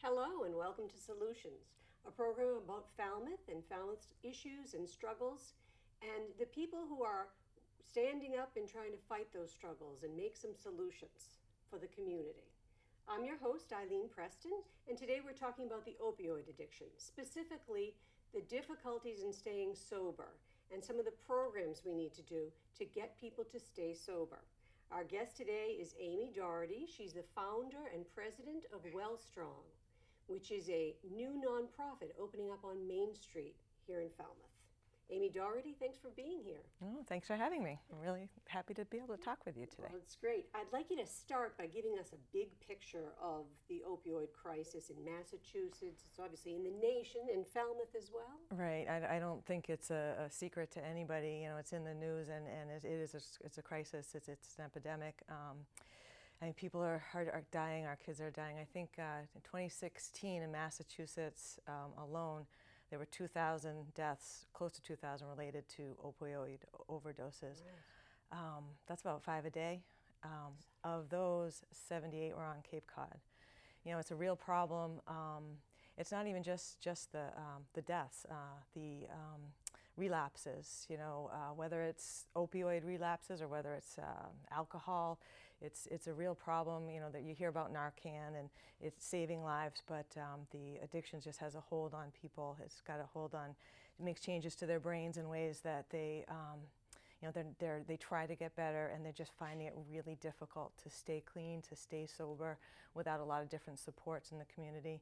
Hello and welcome to Solutions, a program about Falmouth and Falmouth's issues and struggles, and the people who are standing up and trying to fight those struggles and make some solutions for the community. I'm your host, Eileen Preston, and today we're talking about the opioid addiction, specifically the difficulties in staying sober and some of the programs we need to do to get people to stay sober. Our guest today is Amy Doherty. She's the founder and president of WellStrong, which is a new nonprofit opening up on Main Street here in Falmouth. Amy Doherty, thanks for being here. Oh, thanks for having me. I'm really happy to be able to talk with you today. Well, it's great. I'd like you to start by giving us a big picture of the opioid crisis in Massachusetts. It's obviously in the nation, and Falmouth as well. Right. I don't think it's a secret to anybody. You know, it's in the news, and it's a crisis. It's an epidemic. I mean, people are dying. Our kids are dying. I think in 2016 in Massachusetts alone, there were 2,000 deaths, close to 2,000 related to opioid overdoses. Right. That's about 5 a day. Of those, 78 were on Cape Cod. You know, it's a real problem. It's not even just the deaths, the relapses. You know, whether it's opioid relapses or whether it's alcohol, it's a real problem. You know that you hear about Narcan and it's saving lives, but the addiction just has a hold on people. It's got a hold on. It makes changes to their brains in ways that they. You know, they try to get better, and they're just finding it really difficult to stay clean, to stay sober, without a lot of different supports in the community.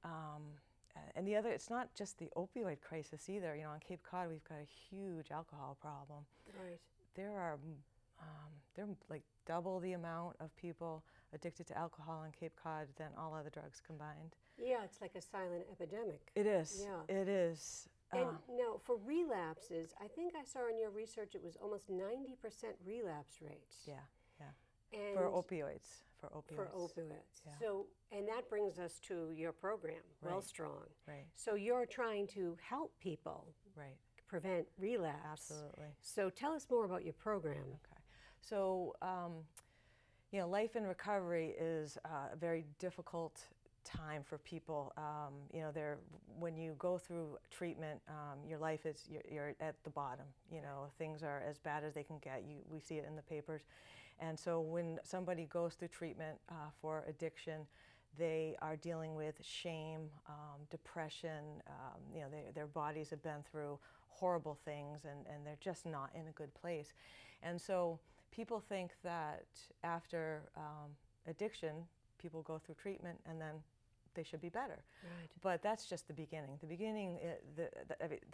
And the other, it's not just the opioid crisis either. You know, on Cape Cod, we've got a huge alcohol problem. Right. There are like double the amount of people addicted to alcohol on Cape Cod than all other drugs combined. Yeah, it's like a silent epidemic. It is. Yeah. It is. And now, for relapses, I think I saw in your research it was almost 90% relapse rates. Yeah, yeah. And for opioids. For opioids. Yeah. So, and that brings us to your program, Right. WellStrong. Right. So you're trying to help people Right. prevent relapse. Absolutely. So tell us more about your program. Okay. So, you know, life in recovery is a very difficult time for people. You know, when you go through treatment, your life is, you're at the bottom. You know, things are as bad as they can get. We see it in the papers. And so when somebody goes through treatment for addiction, they are dealing with shame, depression. You know, their bodies have been through horrible things, and they're just not in a good place. And so people think that after addiction, people go through treatment and then they should be better. Right. But that's just the beginning. The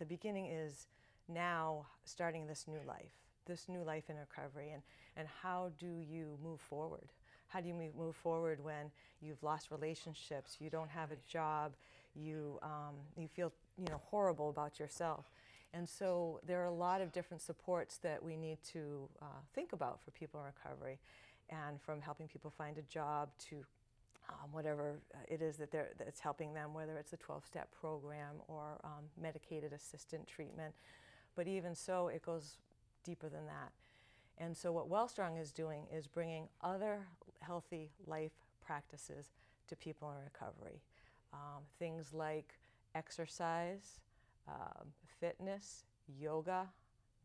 beginning is now starting this new life in recovery, and how do you move forward? How do you move forward when you've lost relationships, you don't have a job, you feel, you know, horrible about yourself? And so there are a lot of different supports that we need to think about for people in recovery, and from helping people find a job to whatever it is that's helping them, whether it's a 12-step program or medicated assistant treatment. But even so, it goes deeper than that. And so what WellStrong is doing is bringing other healthy life practices to people in recovery. Things like exercise, fitness, yoga,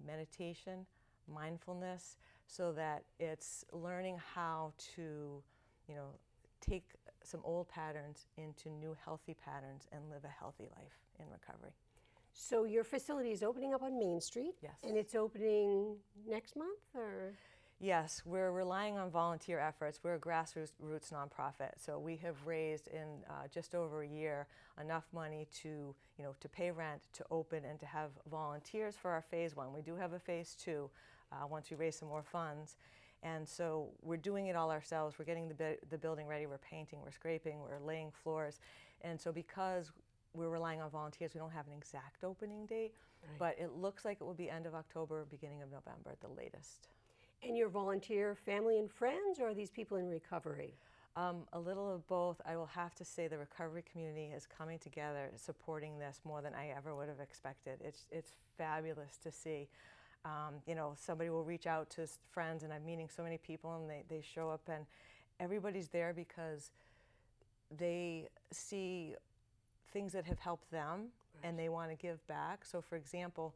meditation, mindfulness, so that it's learning how to, you know, take some old patterns into new healthy patterns and live a healthy life in recovery. So your facility is opening up on Main Street? Yes. And it's opening next month, or? Yes, we're relying on volunteer efforts. We're a grassroots nonprofit, so we have raised in just over a year enough money to, you know, to pay rent, to open, and to have volunteers for our phase 1. We do have a phase 2 once we raise some more funds. And so we're doing it all ourselves. We're getting the building ready. We're painting, we're scraping, we're laying floors. And so because we're relying on volunteers, we don't have an exact opening date, right. But it looks like it will be end of October, beginning of November at the latest. And your volunteer family and friends, or are these people in recovery? A little of both. I will have to say the recovery community is coming together, supporting this more than I ever would have expected. It's fabulous to see. You know, somebody will reach out to friends, and I'm meeting so many people, and they show up, and everybody's there because they see things that have helped them, and they want to give back. So for example,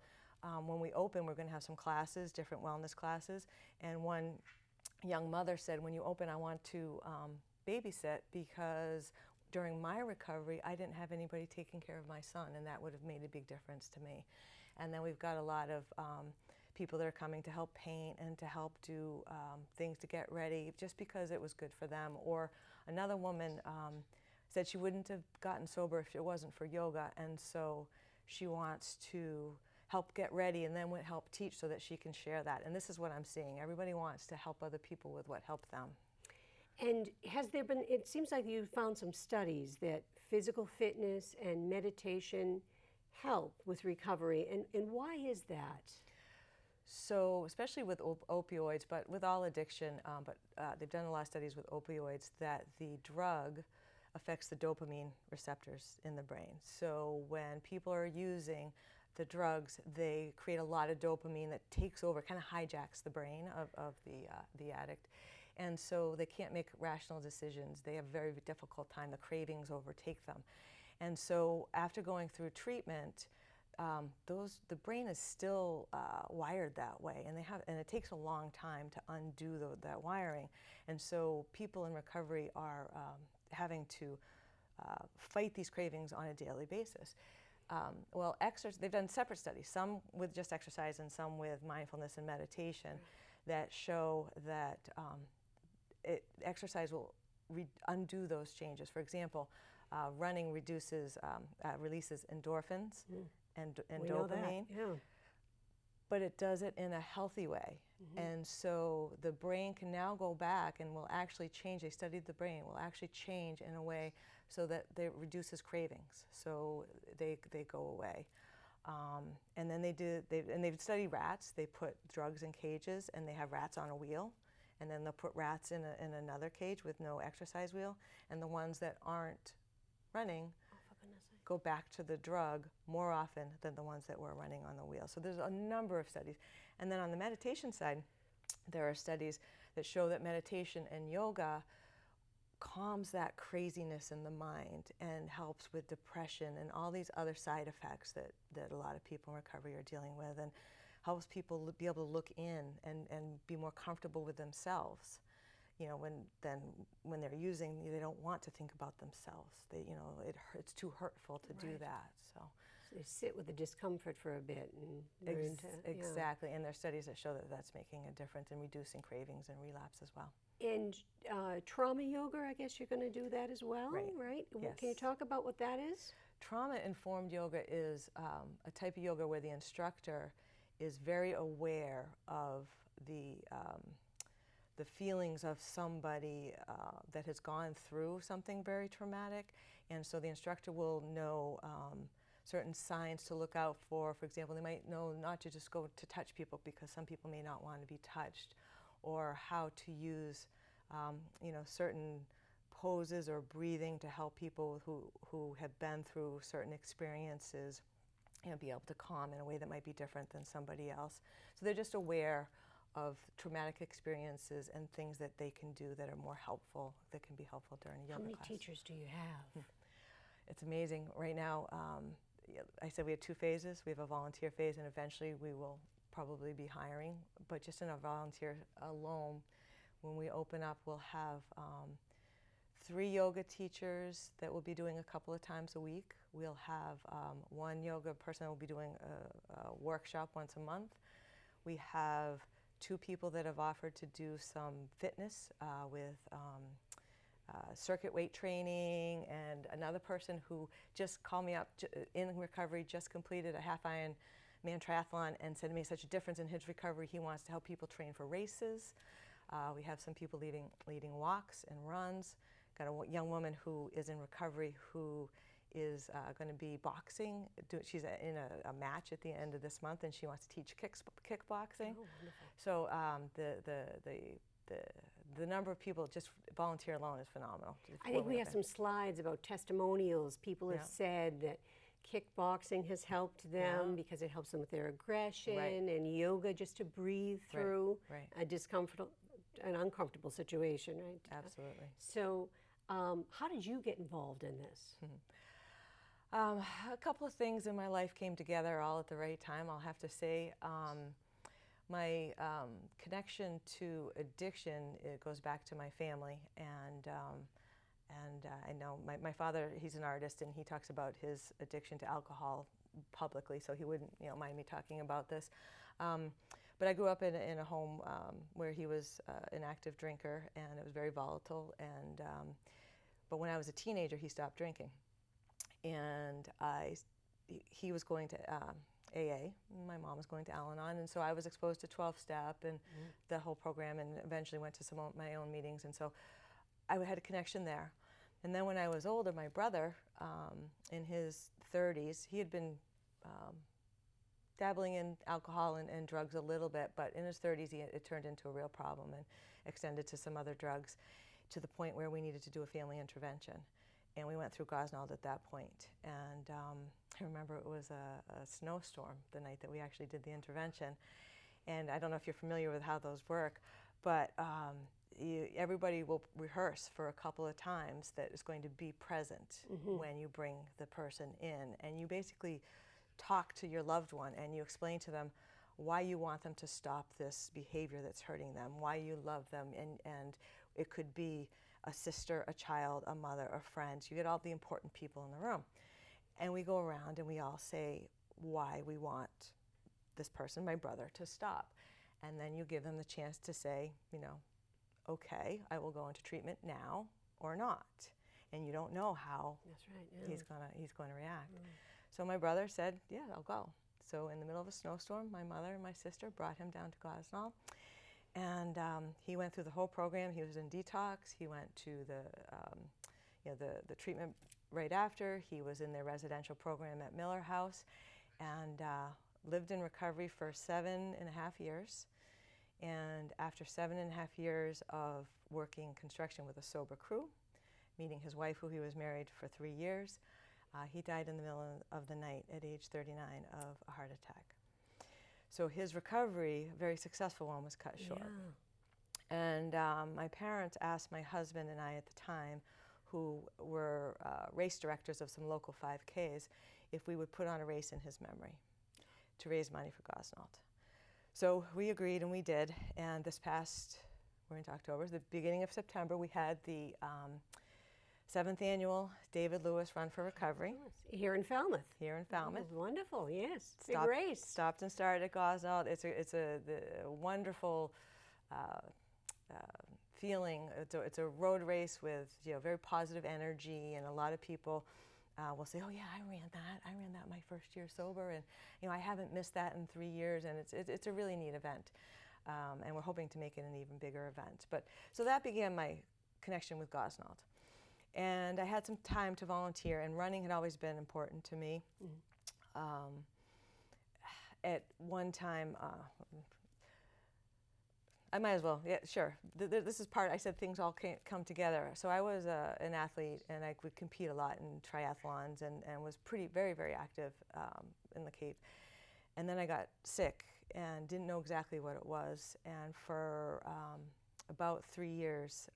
when we open, we're going to have some classes, different wellness classes, and one young mother said, when you open, I want to babysit, because during my recovery, I didn't have anybody taking care of my son, and that would have made a big difference to me. And then we've got a lot of people that are coming to help paint and to help do things to get ready, just because it was good for them. Or another woman said she wouldn't have gotten sober if it wasn't for yoga, and so she wants to help get ready and then help teach so that she can share that. And this is what I'm seeing. Everybody wants to help other people with what helped them. And has there been, it seems like you found some studies that physical fitness and meditation help with recovery, and why is that? So especially with opioids, but with all addiction, they've done a lot of studies with opioids that the drug affects the dopamine receptors in the brain. So when people are using the drugs, they create a lot of dopamine that takes over, kind of hijacks the brain of the addict. And so they can't make rational decisions. They have a very difficult time. The cravings overtake them. And so after going through treatment, the brain is still wired that way, and it takes a long time to undo that wiring. And so people in recovery are having to fight these cravings on a daily basis. Well, they've done separate studies, some with just exercise and some with mindfulness and meditation, that show that exercise will undo those changes. For example, running releases endorphins and dopamine, but it does it in a healthy way. And so the brain can now go back and will actually change. They studied the brain, will actually change in a way so that it reduces cravings, so they go away. And then they've studied rats. They put drugs in cages, and they have rats on a wheel, and then they'll put rats in another cage with no exercise wheel, and the ones that aren't running go back to the drug more often than the ones that were running on the wheel. So there's a number of studies. And then on the meditation side, there are studies that show that meditation and yoga calms that craziness in the mind and helps with depression and all these other side effects that a lot of people in recovery are dealing with, and helps people be able to look in and be more comfortable with themselves. You know, when they're using, they don't want to think about themselves. It's too hurtful to do that. So they sit with the discomfort for a bit and learn to, exactly. And there are studies that show that that's making a difference in reducing cravings and relapse as well. And trauma yoga, I guess you're going to do that as well, right? Yes. Can you talk about what that is? Trauma-informed yoga is a type of yoga where the instructor is very aware of the feelings of somebody that has gone through something very traumatic, and so the instructor will know certain signs to look out for. For example, they might know not to just go to touch people because some people may not want to be touched, or how to use certain poses or breathing to help people who have been through certain experiences, be able to calm in a way that might be different than somebody else. So they're just aware of traumatic experiences and things that they can do that are more helpful, that can be helpful during a yoga class. How many teachers do you have? It's amazing. Right now, I said we have 2 phases. We have a volunteer phase, and eventually we will probably be hiring. But just in a volunteer alone, when we open up, we'll have 3 yoga teachers that will be doing a couple of times a week. We'll have 1 yoga person that will be doing a workshop once a month. We have 2 people that have offered to do some fitness with circuit weight training, and another person who just called me up in recovery, just completed a half Ironman triathlon, and said to me such a difference in his recovery. He wants to help people train for races. We have some people leading walks and runs. Got a young woman who is in recovery who is going to be boxing. She's in a match at the end of this month, and she wants to teach kickboxing. Oh, wonderful. So the number of people just volunteer alone is phenomenal. I think we have some slides about testimonials. People have said that kickboxing has helped them because it helps them with their aggression, and yoga just to breathe through a an uncomfortable situation, right? Absolutely. So How did you get involved in this? A couple of things in my life came together all at the right time, I'll have to say. My connection to addiction, it goes back to my family, and I know my father, he's an artist, and he talks about his addiction to alcohol publicly, so he wouldn't mind me talking about this. But I grew up in a home where he was an active drinker, and it was very volatile. And but when I was a teenager, he stopped drinking, and he was going to AA. My mom was going to Al-Anon, and so I was exposed to 12-step and the whole program, and eventually went to some of my own meetings, and so I had a connection there. And then when I was older, my brother, in his 30s, he had been dabbling in alcohol and drugs a little bit, but in his 30s, it turned into a real problem and extended to some other drugs, to the point where we needed to do a family intervention. And we went through Gosnold at that point. And I remember it was a snowstorm the night that we actually did the intervention. And I don't know if you're familiar with how those work, but everybody will rehearse for a couple of times that is going to be present when you bring the person in. And you basically talk to your loved one, and you explain to them why you want them to stop this behavior that's hurting them, why you love them, and it could be a sister, a child, a mother, a friend. You get all the important people in the room. And we go around and we all say why we want this person, my brother, to stop. And then you give them the chance to say, okay, I will go into treatment now or not. And you don't know how That's right, yeah. he's going to react. So my brother said, yeah, I'll go. So in the middle of a snowstorm, my mother and my sister brought him down to Gosnold. And he went through the whole program. He was in detox. He went to the treatment right after. He was in their residential program at Miller House, and lived in recovery for 7.5 years. And after 7.5 years of working construction with a sober crew, meeting his wife, who he was married for 3 years, he died in the middle of the night at age 39 of a heart attack. So his recovery, a very successful one, was cut short. Yeah. And my parents asked my husband and I at the time, who were race directors of some local 5Ks, if we would put on a race in his memory to raise money for Gosnold. So we agreed, and we did. And this past, we're into October, the beginning of September, we had the 7th annual David Lewis Run for Recovery. Here in Falmouth. Here in Falmouth. Oh, wonderful, yes. Big race. Stopped and started at Gosnold. It's a wonderful feeling. It's a road race with very positive energy, and a lot of people will say, oh yeah, I ran that my first year sober, and I haven't missed that in 3 years, and it's a really neat event. And we're hoping to make it an even bigger event. So that began my connection with Gosnold. And I had some time to volunteer, and running had always been important to me. At one time, I might as well, yeah, sure. This is part, I said things all come together. So I was an athlete, and I would compete a lot in triathlons, and was very, very active in the Cape. And then I got sick and didn't know exactly what it was. And for about 3 years,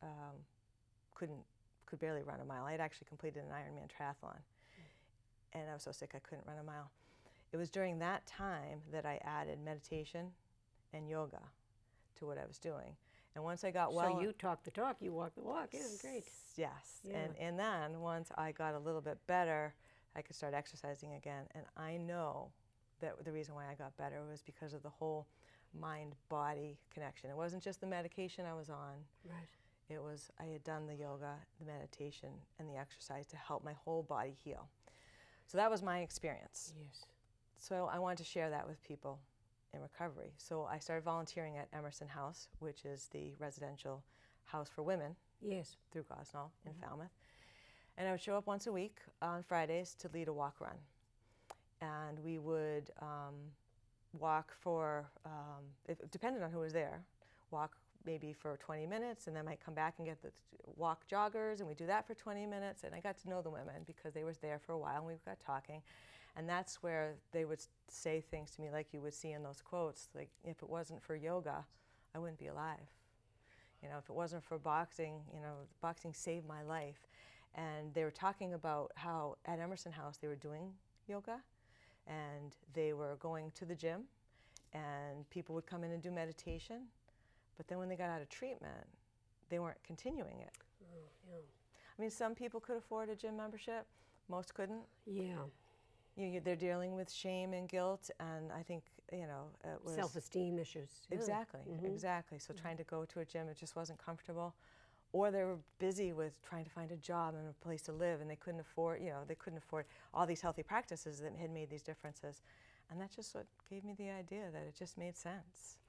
could barely run a mile. I had actually completed an Ironman triathlon, and I was so sick I couldn't run a mile. It was during that time that I added meditation and yoga to what I was doing. And once I got well... So you talk the talk, you walk the walk. Yeah, great. Yes. Yeah. And then once I got a little bit better, I could start exercising again. And I know that the reason why I got better was because of the whole mind-body connection. It wasn't just the medication I was on. Right. It was, I had done the yoga, the meditation, and the exercise to help my whole body heal. So that was my experience. Yes. So I wanted to share that with people in recovery. So I started volunteering at Emerson House, which is the residential house for women. Yes. Through Gosnold in Falmouth. And I would show up once a week on Fridays to lead a walk-run. And we would walk for, depending on who was there, walk maybe for 20 minutes, and then might come back and get the walk joggers, and we do that for 20 minutes. And I got to know the women because they were there for a while, and we got talking. And that's where they would say things to me like you would see in those quotes, like, if it wasn't for yoga, I wouldn't be alive. You know, if it wasn't for boxing, you know, boxing saved my life. And they were talking about how at Emerson House they were doing yoga and they were going to the gym and people would come in and do meditation. But then when they got out of treatment, they weren't continuing it. Oh, yeah. I mean, some people could afford a gym membership, most couldn't. Yeah. They're dealing with shame and guilt, and I think, you know, it was Self-esteem issues. Yeah. Exactly, exactly. So trying to go to a gym, it just wasn't comfortable. Or they were busy with trying to find a job and a place to live, and they couldn't afford, you know, they couldn't afford all these healthy practices that had made these differences. And that's just what gave me the idea that it just made sense.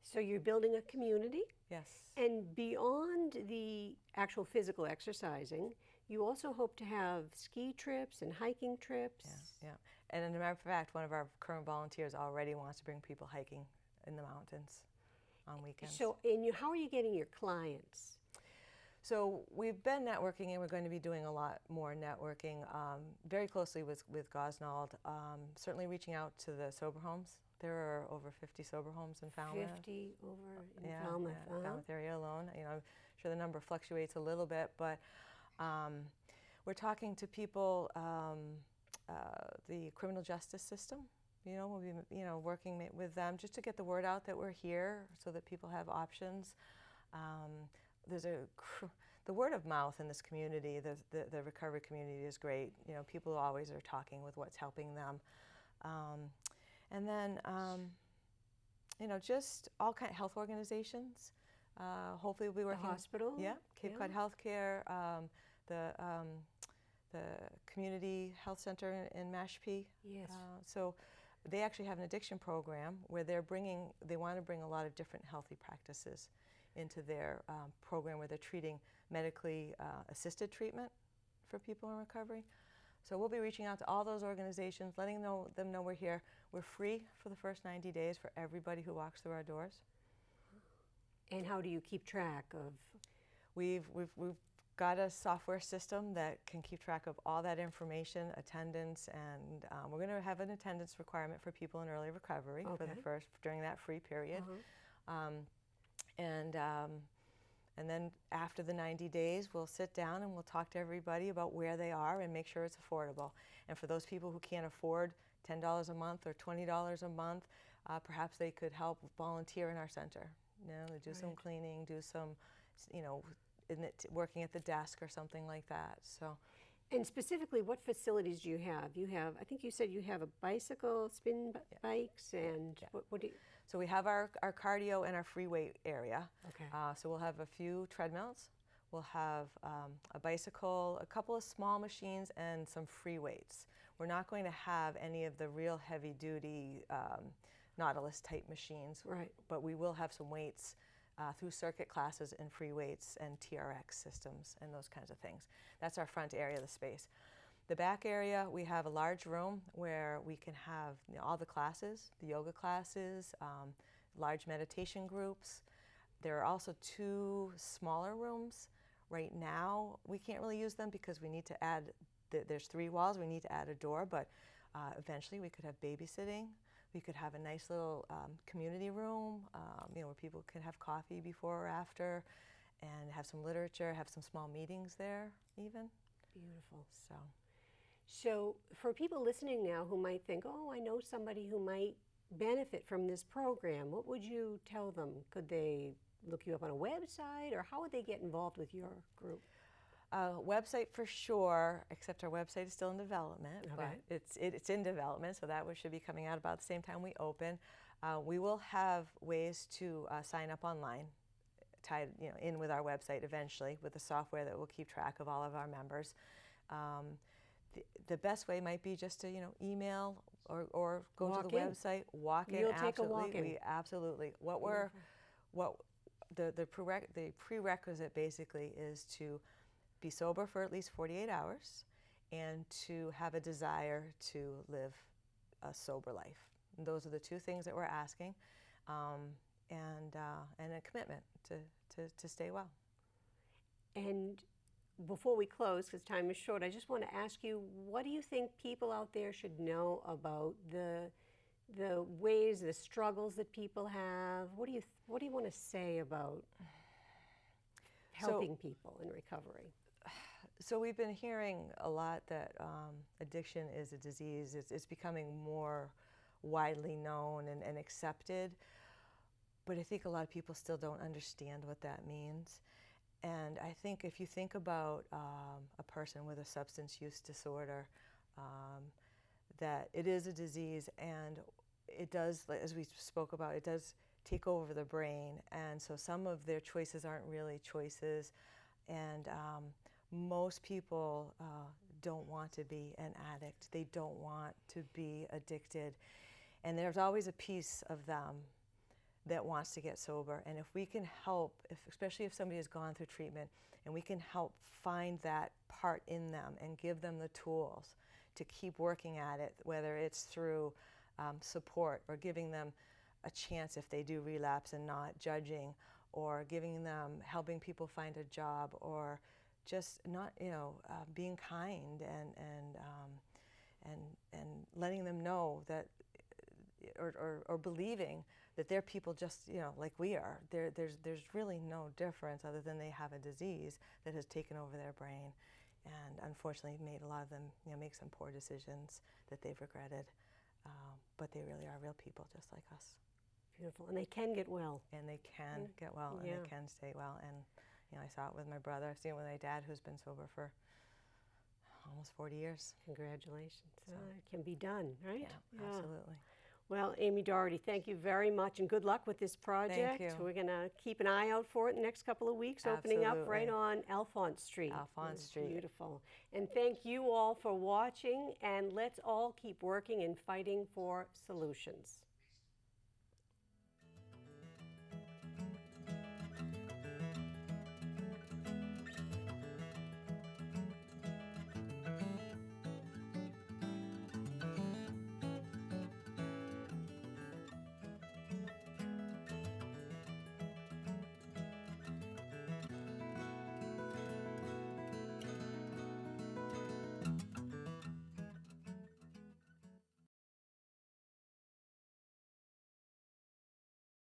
So you're building a community? Yes. And beyond the actual physical exercising, you also hope to have ski trips and hiking trips. Yeah, yeah. And as a matter of fact, one of our current volunteers already wants to bring people hiking in the mountains on weekends. So, how are you getting your clients? So we've been networking, and we're going to be doing a lot more networking very closely with Gosnold, certainly reaching out to the sober homes. There are over 50 sober homes in Falmouth. 50 over in Falmouth. Yeah, Falmouth area alone. You know, I'm sure the number fluctuates a little bit, but we're talking to people, the criminal justice system. You know, we'll be working with them just to get the word out that we're here, so that people have options. There's the word of mouth in this community, the recovery community is great. You know, people always are talking with what's helping them. And then, you know, just all kind of health organizations. Hopefully we'll be working. The hospital? Yeah, Cape Cod Healthcare, the Community Health Center in Mashpee. Yes. So they actually have an addiction program where they want to bring a lot of different healthy practices into their program, where they're treating medically assisted treatment for people in recovery. So we'll be reaching out to all those organizations, letting them know we're here. We're free for the first 90 days for everybody who walks through our doors. And how do you keep track of? We've got a software system that can keep track of all that information, attendance, and we're going to have an attendance requirement for people in early recovery during that free period. And then after the 90 days, we'll sit down and we'll talk to everybody about where they are and make sure it's affordable. And for those people who can't afford $10 a month or $20 a month, perhaps they could help volunteer in our center. You know, do some cleaning, do some, you know, working at the desk or something like that. So. And specifically, what facilities do you have? You have, I think you said you have a bicycle, spin bikes, and what do you? So we have our cardio and our free weight area. Okay. So we'll have a few treadmills. We'll have a bicycle, a couple of small machines, and some free weights. We're not going to have any of the real heavy-duty Nautilus-type machines. Right. But we will have some weights through circuit classes and free weights and TRX systems and those kinds of things. That's our front area of the space. The back area, we have a large room where we can have all the classes, the yoga classes, large meditation groups. There are also 2 smaller rooms. Right now, we can't really use them because we need to add, there's 3 walls, we need to add a door, but eventually we could have babysitting. We could have a nice little community room, you know, where people can have coffee before or after and have some literature, have some small meetings there even. Beautiful. So for people listening now who might think, oh, I know somebody who might benefit from this program, what would you tell them? Could they look you up on a website, or how would they get involved with your group? Website for sure, except our website is still in development, but it's in development, so that should be coming out about the same time we open. We will have ways to sign up online, tied in with our website eventually, with the software that will keep track of all of our members. The best way might be just to email or go to the website, walk in. You'll take a walk in. We absolutely. The prerequisite basically is to be sober for at least 48 hours and to have a desire to live a sober life. And those are the 2 things that we're asking, and a commitment to stay well. And before we close, because time is short, I just want to ask you, what do you think people out there should know about the ways, the struggles that people have? What do you want to say about helping people in recovery? So we've been hearing a lot that addiction is a disease. It's becoming more widely known and accepted, but I think a lot of people still don't understand what that means. And I think if you think about a person with a substance use disorder, that it is a disease, and it does, as we spoke about, it does take over the brain, and so some of their choices aren't really choices, and most people don't want to be an addict. They don't want to be addicted, and there's always a piece of them that wants to get sober. And if we can help, especially if somebody has gone through treatment, and we can help find that part in them and give them the tools to keep working at it, whether it's through support or giving them a chance if they do relapse and not judging, or giving them, helping people find a job, or just not, being kind and letting them know that, or believing that they're people just, like we are. There's really no difference other than they have a disease that has taken over their brain, and unfortunately made a lot of them, make some poor decisions that they've regretted. But they really are real people just like us. Beautiful. And they can get well. And they can get well, and they can stay well. And I saw it with my brother. I've seen it with my dad, who's been sober for almost 40 years. Congratulations. So. It can be done, right? Yeah, absolutely. Well, Amy Doherty, thank you very much, and good luck with this project. Thank you. We're going to keep an eye out for it in the next couple of weeks, opening up right on Alphonse Street. Alphonse Street. Beautiful. And thank you all for watching, and let's all keep working and fighting for solutions.